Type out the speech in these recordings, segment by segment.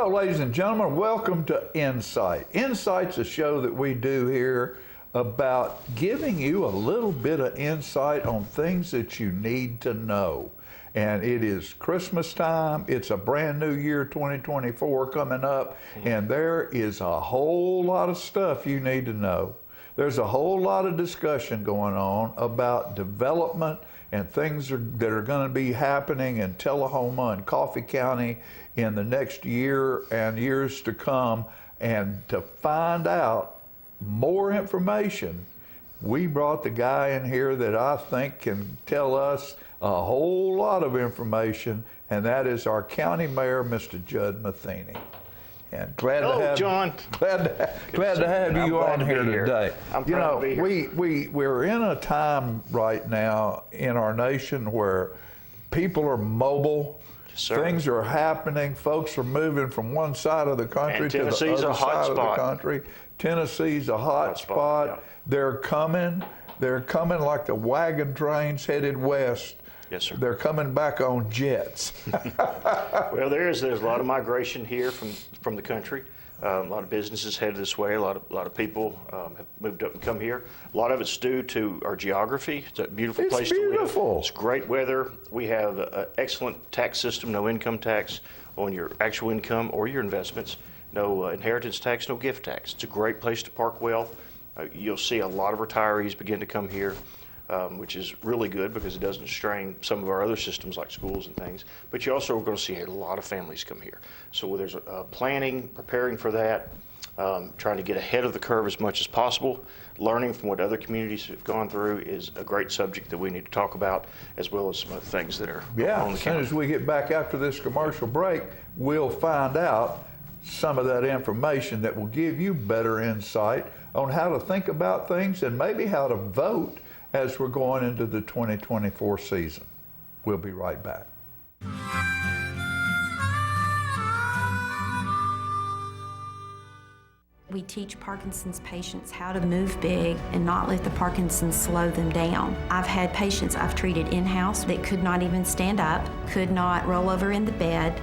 Well, ladies and gentlemen, welcome to Insight. Insight's a show that we do here about giving you a little bit of insight on things that you need to know. And it is Christmas time. It's a brand new year, 2024, coming up, and there is a whole lot of stuff you need to know. There's a whole lot of discussion going on about development and things that are going to be happening in Tullahoma and Coffee County in the next year and years to come. And to find out more information, we brought the guy in here that I think can tell us a whole lot of information, and that is our county mayor, Mr. Judd Matheny. And glad to have John. Glad to have you on here today. I'm proud to be here. We're in a time right now in our nation where people are mobile. Sir. Things are happening. Folks are moving from one side of the country to the other side of the country. Tennessee's a hot spot. Yeah. They're coming like the wagon trains headed west. Yes, sir. They're coming back on jets. Well, there's a lot of migration here from the country. A lot of businesses headed this way. A lot of people have moved up and come here. A lot of it's due to our geography. It's a beautiful place to live. It's great weather. We have an excellent tax system, no income tax on your actual income or your investments, no inheritance tax, no gift tax. It's a great place to park wealth. You'll see a lot of retirees begin to come here. Which is really good because it doesn't strain some of our other systems like schools and things. But you also are going to see a lot of families come here. So there's planning, preparing for that, trying to get ahead of the curve as much as possible. Learning from what other communities have gone through is a great subject that we need to talk about, as well as some other things that are on the county. As soon as we get back after this commercial break, we'll find out some of that information that will give you better insight on how to think about things and maybe how to vote as we're going into the 2024 season. We'll be right back. We teach Parkinson's patients how to move big and not let the Parkinson's slow them down. I've had patients I've treated in-house that could not even stand up, could not roll over in the bed,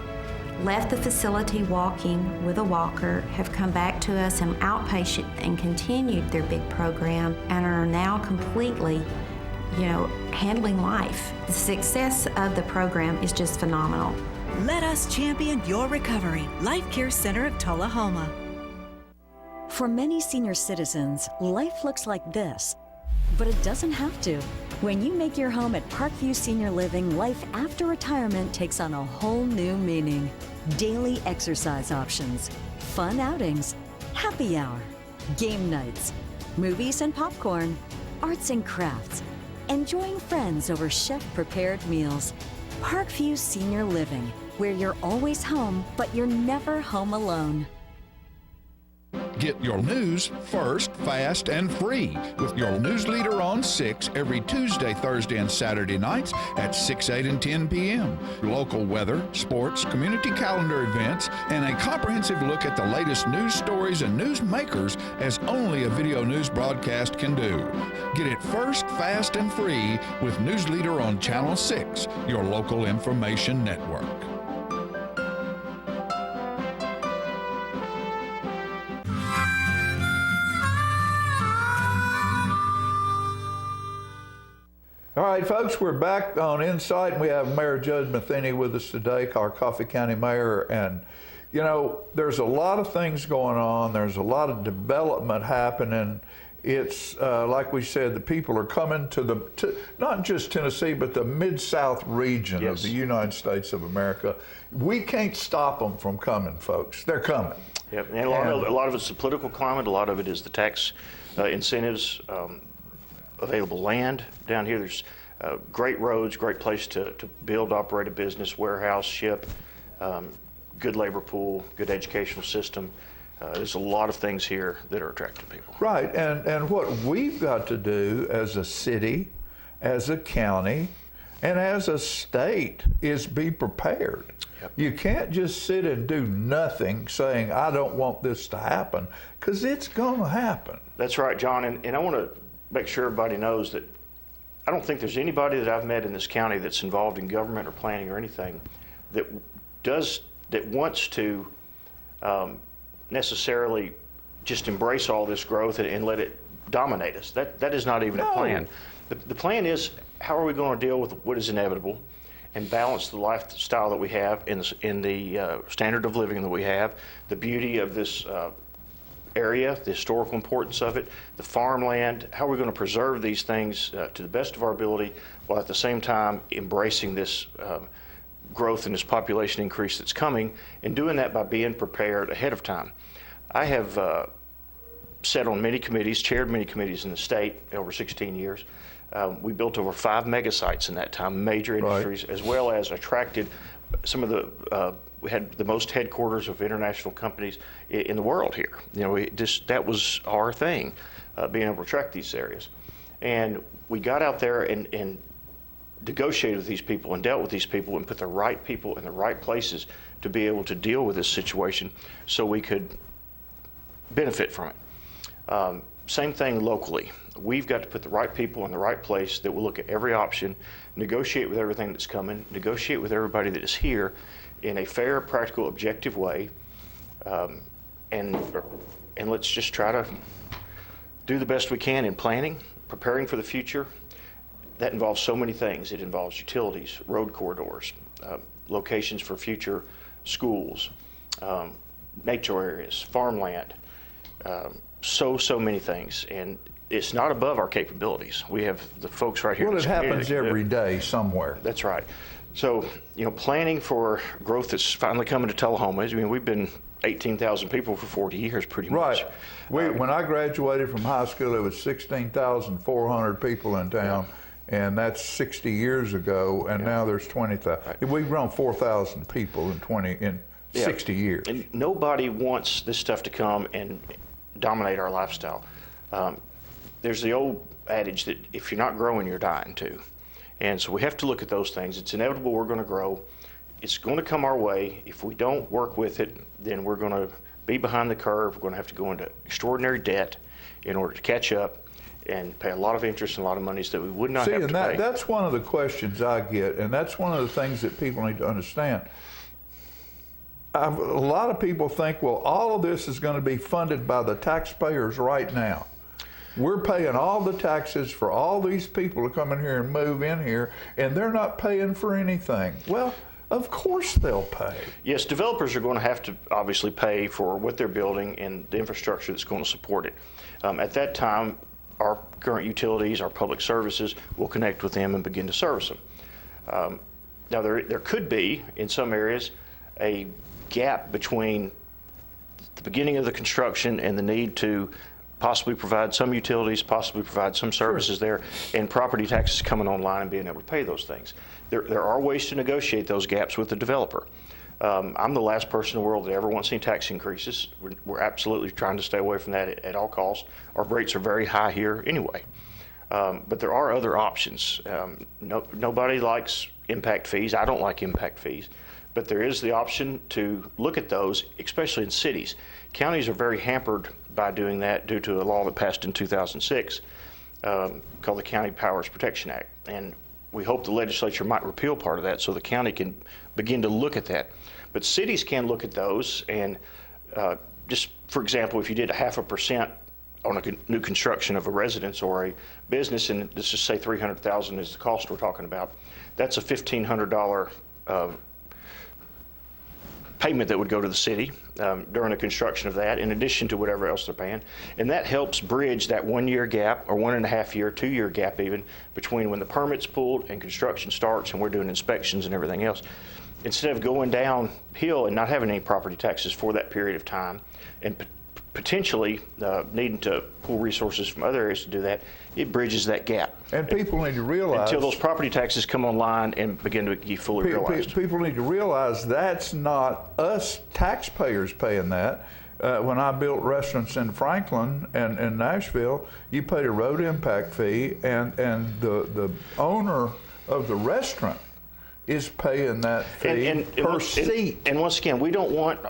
left the facility walking with a walker, have come back to us in outpatient and continued their big program and are now completely, handling life. The success of the program is just phenomenal. Let us champion your recovery. Life Care Center of Tullahoma. For many senior citizens, life looks like this, but it doesn't have to. When you make your home at Parkview Senior Living, life after retirement takes on a whole new meaning. Daily exercise options, fun outings, happy hour, game nights, movies and popcorn, arts and crafts, enjoying friends over chef-prepared meals. Parkview Senior Living, where you're always home, but you're never home alone. Get your news first, fast, and free with your news leader on 6 every Tuesday, Thursday, and Saturday nights at 6, 8, and 10 p.m. Local weather, sports, community calendar events, and a comprehensive look at the latest news stories and news makers as only a video news broadcast can do. Get it first, fast, and free with News Leader on Channel 6, your local information network. All right, folks, we're back on Insight, and we have Mayor Judd Matheny with us today, our Coffee County Mayor. And, there's a lot of things going on. There's a lot of development happening. It's, like we said, the people are coming to not just Tennessee, but the Mid-South region of the United States of America. We can't stop them from coming, folks. They're coming. Yep, and a lot of it's the political climate. A lot of it is the tax incentives. Available land down here. There's great roads, great place to build, operate a business, warehouse, ship, good labor pool, good educational system. There's a lot of things here that are attracting people. Right, and what we've got to do as a city, as a county, and as a state is be prepared. Yep. You can't just sit and do nothing saying, I don't want this to happen, because it's going to happen. That's right, John, and I want to make sure everybody knows that I don't think there's anybody that I've met in this county that's involved in government or planning or anything that wants to necessarily just embrace all this growth and let it dominate us. That is not even a plan. The plan is, how are we going to deal with what is inevitable and balance the lifestyle that we have in the standard of living that we have, the beauty of this area, the historical importance of it, the farmland. How are we going to preserve these things to the best of our ability while at the same time embracing this growth and this population increase that's coming, and doing that by being prepared ahead of time. I have sat on many committees, chaired many committees in the state over 16 years. We built over 5 mega sites in that time, major industries, as well as attracted some of the, we had the most headquarters of international companies in the worworld here. You know, that was our thing, being able to attract these areas. And we got out there and negotiated with these people and dealt with these people and put the right people in the right places to be able to deal with this situation so we could benefit from it. Same thing locally. We've got to put the right people in the right place that will look at every option, negotiate with everything that's coming, negotiate with everybody that is here in a fair, practical, objective way, and let's just try to do the best we can in planning, preparing for the future. That involves so many things. It involves utilities, road corridors, locations for future schools, nature areas, farmland, so many things. And it's not above our capabilities. We have the folks right here. Well, it happens every day somewhere. That's right. So, you know, planning for growth that's finally coming to Tullahoma. I mean, we've been 18,000 people for 40 years, pretty much. Right. When I graduated from high school, there was 16,400 people in town, and that's 60 years ago. And now there's 20,000. Right. We've grown 4,000 people in 60 years. And nobody wants this stuff to come and dominate our lifestyle. There's the old adage that if you're not growing, you're dying too. And so we have to look at those things. It's inevitable we're going to grow. It's going to come our way. If we don't work with it, then we're going to be behind the curve. We're going to have to go into extraordinary debt in order to catch up and pay a lot of interest and a lot of monies that we would not have to pay. And that's one of the questions I get, and that's one of the things that people need to understand. A lot of people think, well, all of this is going to be funded by the taxpayers right now. We're paying all the taxes for all these people to come in here and move in here, and they're not paying for anything. Well, of course they'll pay. Yes, developers are going to have to obviously pay for what they're building and the infrastructure that's going to support it. At that time, our current utilities, our public services, will connect with them and begin to service them. Now, there could be, in some areas, a gap between the beginning of the construction and the need to possibly provide some utilities, possibly provide some services there, and property taxes coming online and being able to pay those things. There are ways to negotiate those gaps with the developer. I'm the last person in the world that ever wants any tax increases. We're absolutely trying to stay away from that at all costs. Our rates are very high here anyway. But there are other options. Nobody likes impact fees. I don't like impact fees. But there is the option to look at those, especially in cities. Counties are very hampered by doing that due to a law that passed in 2006 called the County Powers Protection Act. And we hope the legislature might repeal part of that so the county can begin to look at that. But cities can look at those and just, for example, if you did 0.5% on a new construction of a residence or a business, and let's just say $300,000 is the cost we're talking about, that's a $1,500 payment that would go to the city during the construction of that, in addition to whatever else they're paying. And that helps bridge that 1 year gap, or 1.5 year, 2 year gap even, between when the permit's pulled and construction starts and we're doing inspections and everything else. Instead of going downhill and not having any property taxes for that period of time, and potentially needing to pull resources from other areas to do that, it bridges that gap. And people need to realize, until those property taxes come online and begin to be fully realized. People need to realize that's not us taxpayers paying that. When I built restaurants in Franklin and in Nashville, you paid a road impact fee, and the owner of the restaurant is paying that fee per seat. And once again, we don't want,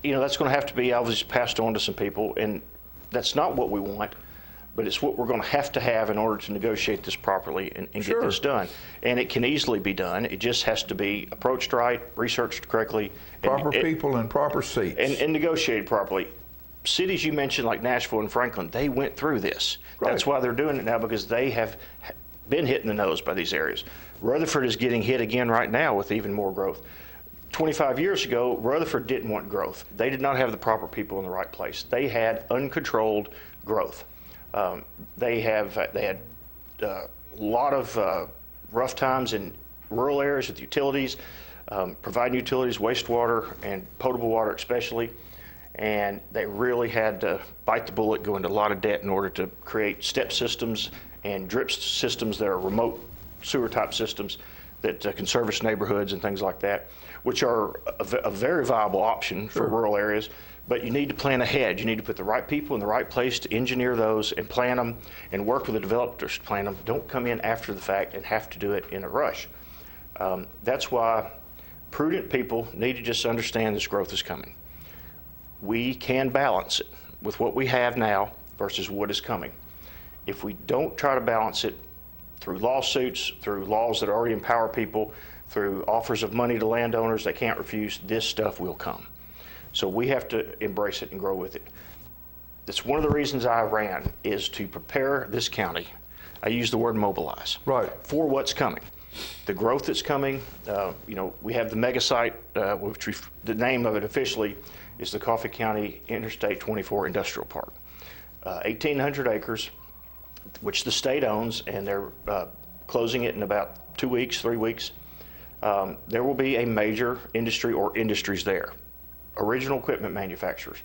that's going to have to be obviously passed on to some people, and that's not what we want. but it's what we're going to have in order to negotiate this properly and get Sure. this done. And it can easily be done. It just has to be approached right, researched correctly. Proper people in proper seats. And negotiated properly. Cities you mentioned like Nashville and Franklin, they went through this. Right. That's why they're doing it now, because they have been hit in the nose by these areas. Rutherford is getting hit again right now with even more growth. 25 years ago, Rutherford didn't want growth. They did not have the proper people in the right place. They had uncontrolled growth. They had a lot of rough times in rural areas with utilities, providing utilities, wastewater, and potable water especially. And they really had to bite the bullet, go into a lot of debt in order to create step systems and drip systems that are remote sewer type systems that can service neighborhoods and things like that, which are a very viable option for rural areas. But you need to plan ahead. You need to put the right people in the right place to engineer those and plan them and work with the developers to plan them. Don't come in after the fact and have to do it in a rush. That's why prudent people need to just understand this growth is coming. We can balance it with what we have now versus what is coming. If we don't try to balance it through lawsuits, through laws that already empower people, through offers of money to landowners they can't refuse, this stuff will come. So we have to embrace it and grow with it. That's one of the reasons I ran, is to prepare this county. I use the word mobilize. Right. For what's coming. The growth that's coming, we have the mega site, which the name of it officially is the Coffee County Interstate 24 Industrial Park. 1,800 acres, which the state owns, and they're closing it in about 2 weeks, 3 weeks. There will be a major industry or industries there. Original equipment manufacturers.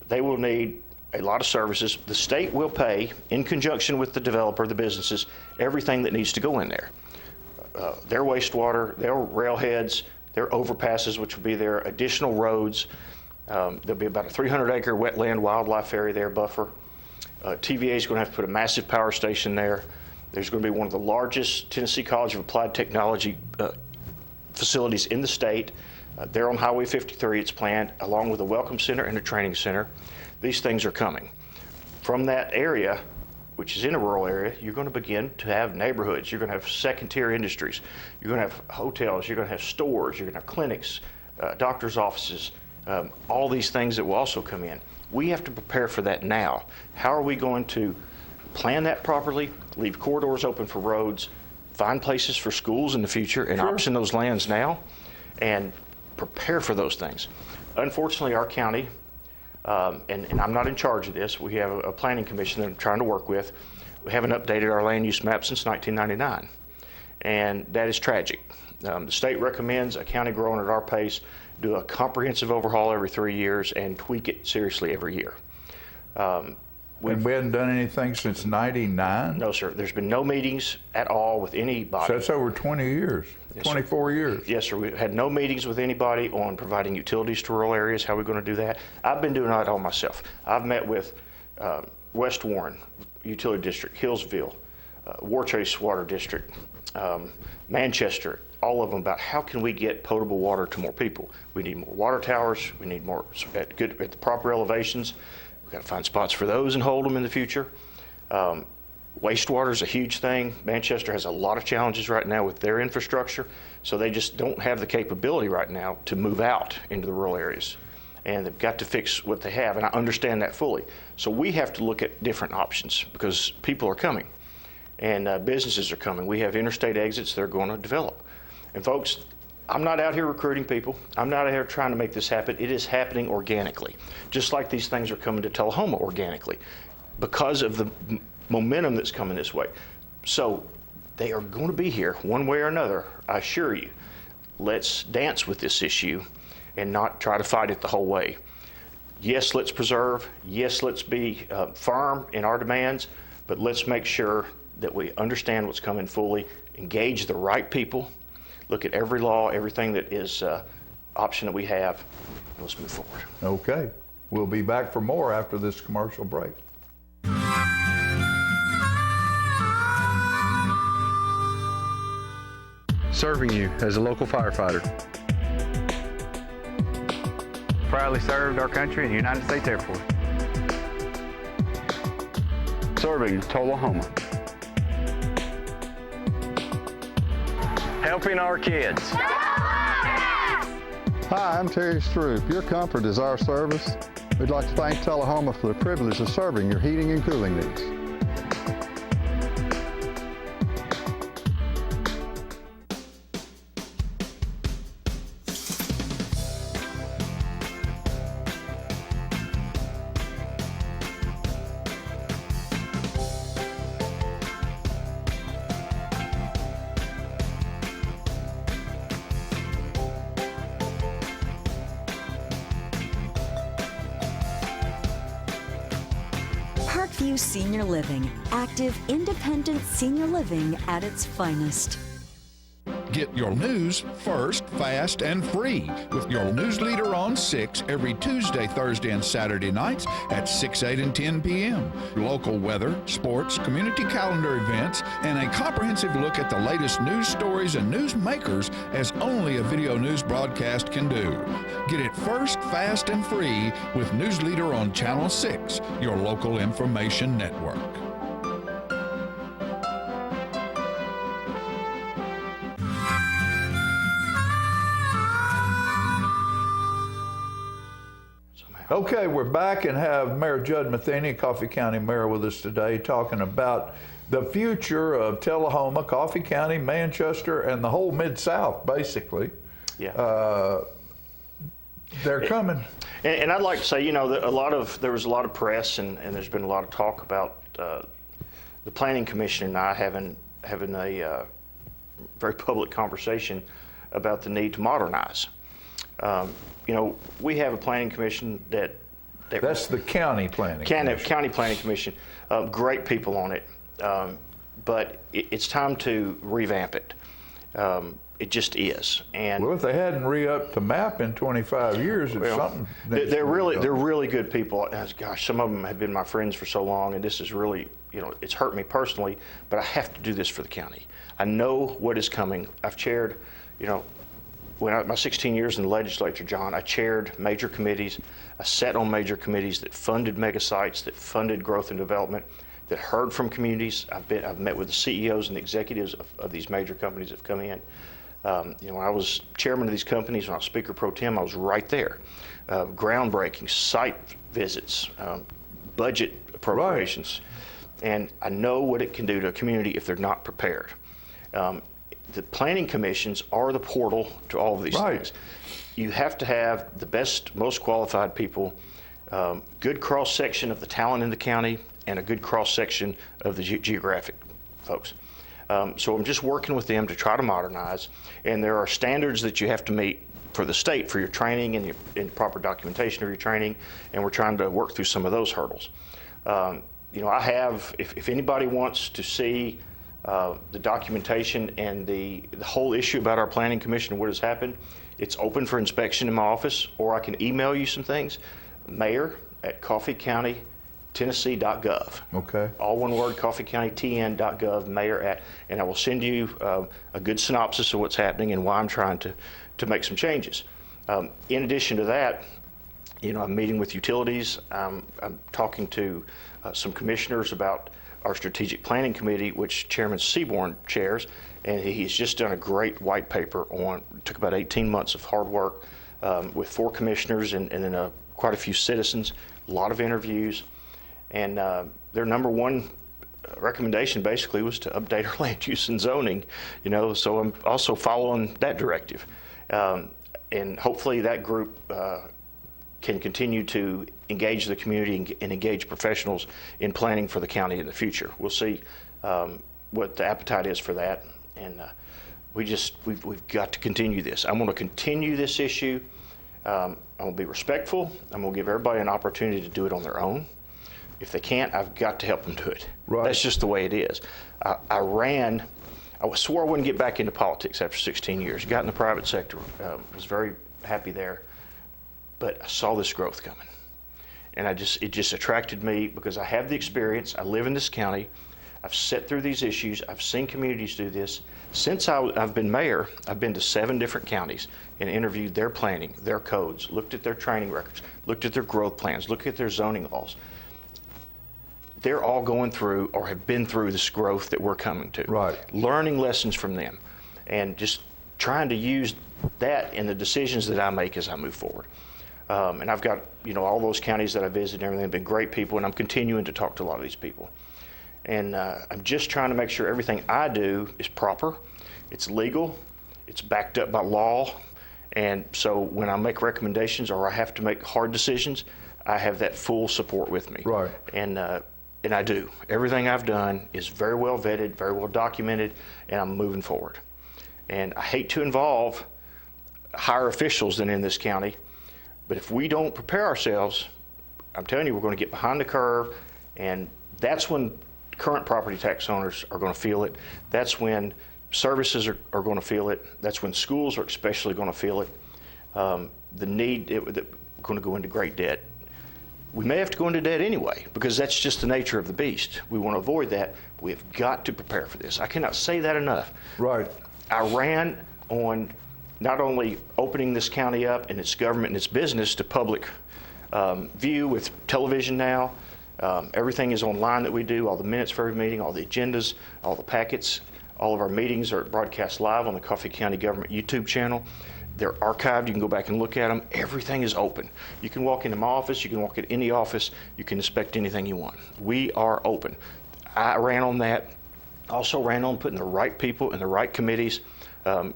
They will need a lot of services. The state will pay, in conjunction with the developer, the businesses, everything that needs to go in there. Their wastewater, their railheads, their overpasses, which will be their additional roads. There'll be about a 300-acre wetland wildlife area there, buffer. TVA is going to have to put a massive power station there. There's going to be one of the largest Tennessee College of Applied Technology facilities in the state. There on Highway 53, it's planned, along with a welcome center and a training center. These things are coming. From that area, which is in a rural area, you're going to begin to have neighborhoods. You're going to have second-tier industries. You're going to have hotels. You're going to have stores. You're going to have clinics, doctors' offices, all these things that will also come in. We have to prepare for that now. How are we going to plan that properly, leave corridors open for roads, find places for schools in the future, and option those lands now, and prepare for those things? Unfortunately, our county, and I'm not in charge of this, we have a planning commission that I'm trying to work with. We haven't updated our land use map since 1999, and that is tragic. The state recommends a county growing at our pace do a comprehensive overhaul every 3 years and tweak it seriously every year. We hadn't done anything since '99? No, sir. There's been no meetings at all with anybody. So that's over 20 years, Yes, 24 years. Yes, sir. We had no meetings with anybody on providing utilities to rural areas, how we're going to do that. I've been doing that all myself. I've met with West Warren Utility District, Hillsville, Warchase Water District, Manchester, all of them, about how can we get potable water to more people. We need more water towers. We need more at the proper elevations. We've got to find spots for those and hold them in the future. Wastewater is a huge thing. Manchester has a lot of challenges right now with their infrastructure, so they just don't have the capability right now to move out into the rural areas. And they've got to fix what they have, and I understand that fully. So we have to look at different options because people are coming and businesses are coming. We have interstate exits they're going to develop. And folks, I'm not out here recruiting people. I'm not out here trying to make this happen. It is happening organically, just like these things are coming to Tullahoma organically because of the momentum that's coming this way. So they are going to be here one way or another, I assure you. Let's dance with this issue and not try to fight it the whole way. Yes, let's preserve. Yes, let's be firm in our demands, but let's make sure that we understand what's coming fully, engage the right people, look at every law, everything that is option that we have, and let's move forward. Okay. We'll be back for more after this commercial break. Serving you as a local firefighter. Proudly served our country in the United States Air Force. serving Tullahoma. Helping our kids. Hi, I'm Terry Stroop. Your comfort is our service. We'd like to thank Tullahoma for the privilege of serving your heating and cooling needs. Parkview Senior Living, active, independent senior living at its finest. Get your news first, fast, and free with your news leader on 6 every Tuesday, Thursday, and Saturday nights at 6, 8, and 10 p.m. Local weather, sports, community calendar events, and a comprehensive look at the latest news stories and news makers as only a video news broadcast can do. Get it first, fast, and free with News Leader on Channel 6, your local information network. Okay, we're back and have Mayor Judd Matheny, Coffee County Mayor, with us today, talking about the future of Tullahoma, Coffee County, Manchester, and the whole Mid-South, basically. Yeah. They're coming. And I'd like to say, you know, that there was a lot of press, and there's been a lot of talk about the Planning Commission and I having a very public conversation about the need to modernize. You know, we have a planning commission that's the county planning commission. County Planning Commission, great people on it, but it's time to revamp it. It just is. And well, if they hadn't re-upped the map in 25 years, it's something. They're really good people. And gosh, some of them have been my friends for so long, and this is really, you know, it's hurt me personally, but I have to do this for the county. I know what is coming. I've chaired, you know, my 16 years in the legislature, John, I chaired major committees. I sat on major committees that funded mega sites, that funded growth and development, that heard from communities. I've met with the CEOs and the executives of these major companies that have come in. You know, when I was chairman of these companies, when I was Speaker Pro Tem, I was right there. Groundbreaking, site visits, budget appropriations. Right. And I know what it can do to a community if they're not prepared. The planning commissions are the portal to all of these things. You have to have the best, most qualified people, good cross-section of the talent in the county, and a good cross-section of the geographic folks. So I'm just working with them to try to modernize, and there are standards that you have to meet for the state for your training and proper documentation of your training, and we're trying to work through some of those hurdles. You know, I have, if anybody wants to see the documentation and the whole issue about our planning commission and what has happened, it's open for inspection in my office, or I can email you some things, mayor@coffeecountytennessee.gov. Okay. All one word, coffeecountytn.gov, mayor@, and I will send you a good synopsis of what's happening and why I'm trying to make some changes. In addition to that, you know, I'm meeting with utilities. I'm talking to some commissioners about our strategic planning committee, which Chairman Seaborn chairs, and he's just done a great white paper on, it took about 18 months of hard work with 4 commissioners and then quite a few citizens, a lot of interviews, and their number one recommendation basically was to update our land use and zoning, you know, so I'm also following that directive. And hopefully that group can continue to engage the community and engage professionals in planning for the county in the future. We'll see what the appetite is for that, and we've got to continue this. I'm going to continue this issue. I'm going to be respectful. I'm going to give everybody an opportunity to do it on their own. If they can't, I've got to help them do it. Right. That's just the way it is. I swore I wouldn't get back into politics after 16 years. Got in the private sector, was very happy there, but I saw this growth coming. And it just attracted me because I have the experience. I live in this county. I've sat through these issues. I've seen communities do this. Since I've been mayor, I've been to 7 different counties and interviewed their planning, their codes, looked at their training records, looked at their growth plans, looked at their zoning laws. they're all going through or have been through this growth that we're coming to. Right. Learning lessons from them and just trying to use that in the decisions that I make as I move forward. And I've got, all those counties that I visited and everything have been great people, and I'm continuing to talk to a lot of these people. And I'm just trying to make sure everything I do is proper, it's legal, it's backed up by law. And so when I make recommendations or I have to make hard decisions, I have that full support with me. Right. And I do. Everything I've done is very well vetted, very well documented, and I'm moving forward. And I hate to involve higher officials than in this county, but if we don't prepare ourselves, I'm telling you, we're going to get behind the curve, and that's when current property tax owners are going to feel it. That's when services are going to feel it. That's when schools are especially going to feel it. We're going to go into great debt. We may have to go into debt anyway, because that's just the nature of the beast. We want to avoid that. We've got to prepare for this. I cannot say that enough. Right. I ran on not only opening this county up and its government and its business to public view with television now. Everything is online that we do, all the minutes for every meeting, all the agendas, all the packets. All of our meetings are broadcast live on the Coffee County Government YouTube channel. They're archived. You can go back and look at them. Everything is open. You can walk into my office. You can walk in any office. You can inspect anything you want. We are open. I ran on that. Also ran on putting the right people in the right committees.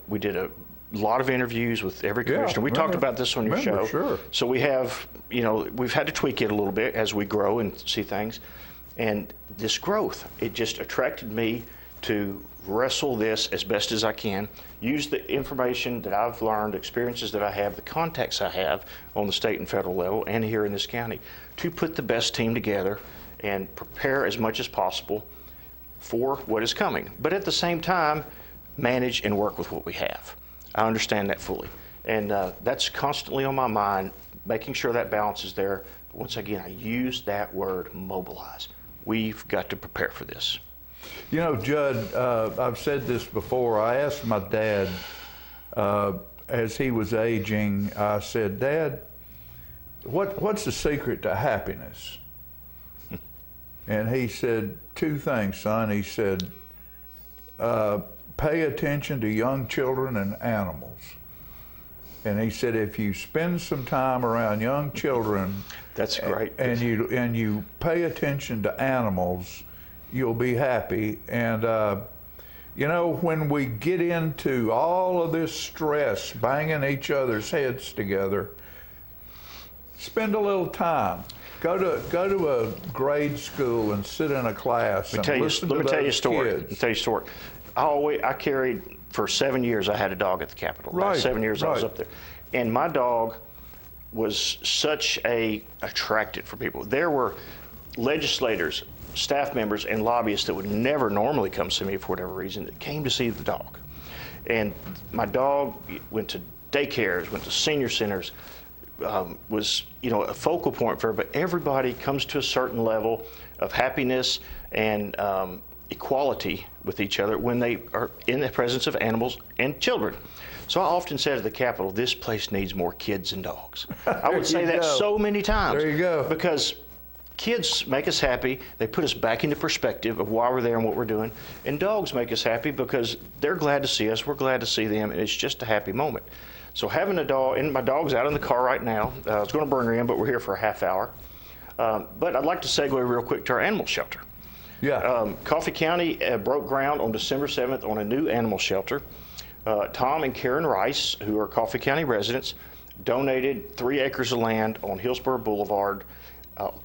We did a lot of interviews with every commissioner. We talked about this on your show. Sure. So we have, we've had to tweak it a little bit as we grow and see things. And this growth, it just attracted me to wrestle this as best as I can, use the information that I've learned, experiences that I have, the contacts I have on the state and federal level and here in this county to put the best team together and prepare as much as possible for what is coming. But at the same time, manage and work with what we have. I understand that fully. And that's constantly on my mind, making sure that balance is there. But once again, I use that word, mobilize. We've got to prepare for this. Judd, I've said this before. I asked my dad as he was aging, I said, Dad, what's the secret to happiness? And he said, 2 things, son. He said, pay attention to young children and animals. And he said, if you spend some time around young children, that's great, and you pay attention to animals, you'll be happy. And when we get into all of this stress, banging each other's heads together, spend a little time. Go to a grade school and sit in a class and listen to those kids. Let me tell you a story. I carried, for 7 years, I had a dog at the Capitol. Right. 7 years I was up there. And my dog was such a attractant for people. There were legislators, staff members, and lobbyists that would never normally come see me for whatever reason that came to see the dog. And my dog went to daycares, went to senior centers, was a focal point for everybody. Everybody comes to a certain level of happiness and equality with each other when they are in the presence of animals and children. So I often say to the Capitol, this place needs more kids and dogs. I would say that so many times. There you go. Because kids make us happy. They put us back into perspective of why we're there and what we're doing. And dogs make us happy because they're glad to see us. We're glad to see them, and it's just a happy moment. So having a dog, and my dog's out in the car right now. I was going to bring her in, but we're here for a half hour. But I'd like to segue real quick to our animal shelter. Yeah. Coffee County broke ground on December 7th on a new animal shelter. Tom and Karen Rice, who are Coffee County residents, donated 3 acres of land on Hillsborough Boulevard,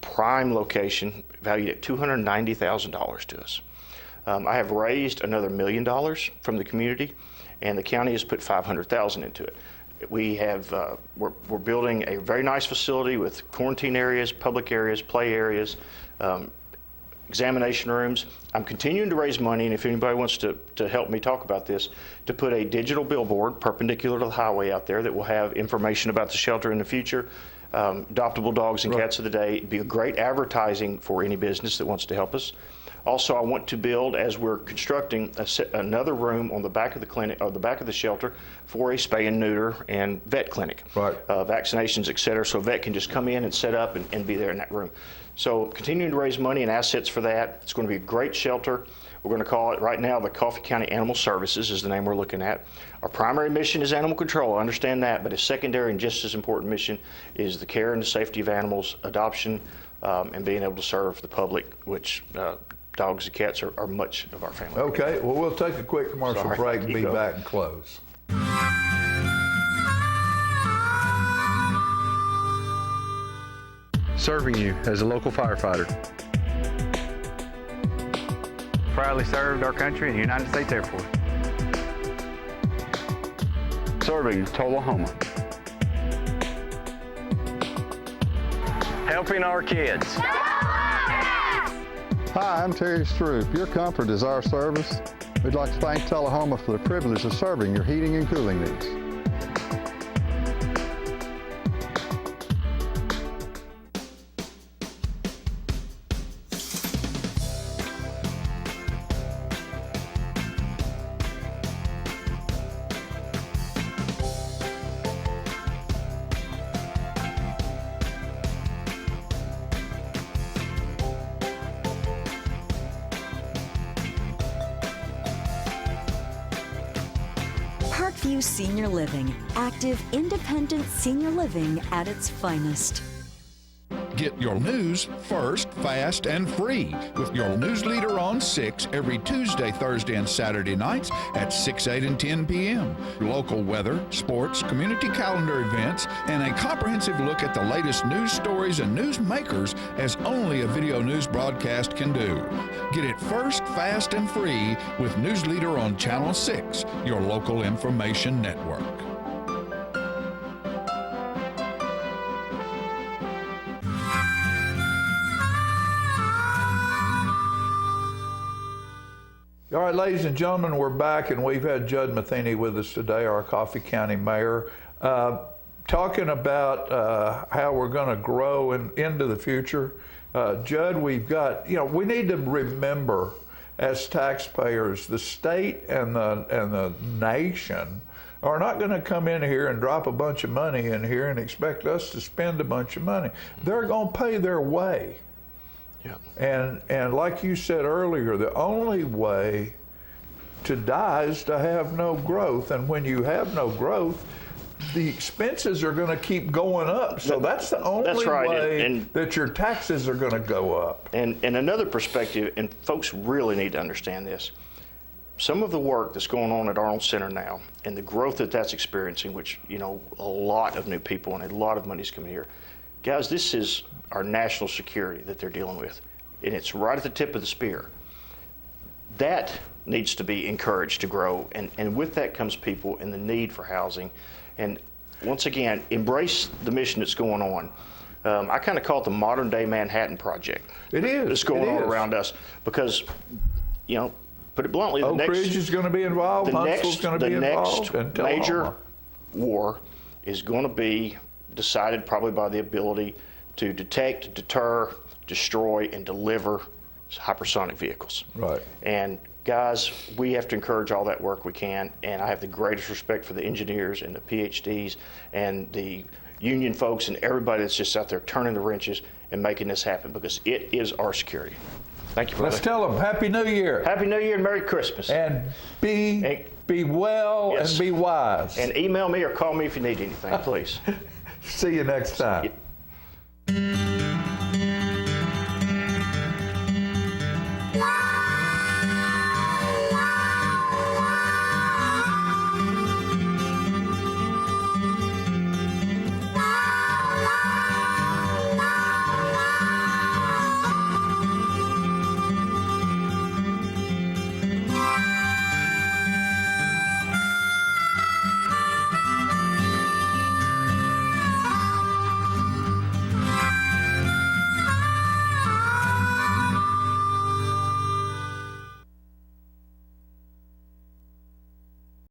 prime location, valued at $290,000 to us. I have raised another $1 million from the community, and the county has put $500,000 into it. We have, we're building a very nice facility with quarantine areas, public areas, play areas, examination rooms. I'm continuing to raise money, and if anybody wants to help me talk about this, to put a digital billboard perpendicular to the highway out there that will have information about the shelter in the future, adoptable dogs and cats of the day. It'd be a great advertising for any business that wants to help us. Also, I want to build, as we're constructing, another room on the back of the clinic, or the back of the shelter, for a spay and neuter and vet clinic. Right. Vaccinations, et cetera, so a vet can just come in and set up and be there in that room. So continuing to raise money and assets for that. It's going to be a great shelter. We're going to call it right now the Coffee County Animal Services is the name we're looking at. Our primary mission is animal control, I understand that, but a secondary and just as important mission is the care and the safety of animals, adoption, and being able to serve the public, which dogs and cats are much of our family. Okay, well, we'll take a quick commercial break and be back and close. Serving you as a local firefighter. Proudly served our country in the United States Air Force. Serving Tullahoma. Helping our kids. Hi, I'm Terry Stroop. Your comfort is our service. We'd like to thank Tullahoma for the privilege of serving your heating and cooling needs. Parkview Senior Living, active, independent senior living at its finest. Get your news first, fast, and free with your news leader on 6 every Tuesday, Thursday, and Saturday nights at 6, 8, and 10 p.m. Local weather, sports, community calendar events, and a comprehensive look at the latest news stories and news makers as only a video news broadcast can do. Get it first, fast, and free with News Leader on Channel 6, your local information network. All right, ladies and gentlemen, we're back, and we've had Judd Matheny with us today, our Coffee County Mayor, talking about how we're going to grow into the future. Judd, we've got, we need to remember as taxpayers, the state and the nation are not going to come in here and drop a bunch of money in here and expect us to spend a bunch of money. They're going to pay their way. Yeah. And like you said earlier, the only way to die is to have no growth. And when you have no growth, the expenses are going to keep going up. So that's the only way that your taxes are going to go up. And another perspective, and folks really need to understand this, some of the work that's going on at Arnold Center now and the growth that's experiencing, which, a lot of new people and a lot of money's coming here. Guys, this is our national security that they're dealing with, and it's right at the tip of the spear. That needs to be encouraged to grow, and with that comes people and the need for housing. And once again, embrace the mission that's going on. I kind of call it the modern day Manhattan Project. It is. That's going on around us because, put it bluntly, Oak Ridge is going to be involved, Huntsville's going to be involved. The next major war is going to be decided probably by the ability to detect, deter, destroy, and deliver hypersonic vehicles. Right. And guys, we have to encourage all that work we can, and I have the greatest respect for the engineers and the PhDs and the union folks and everybody that's just out there turning the wrenches and making this happen, because it is our security. Thank you, brother. Let's tell them Happy New Year. Happy New Year and Merry Christmas. And be well, yes, and be wise. And email me or call me if you need anything, please. See you next time. Yeah.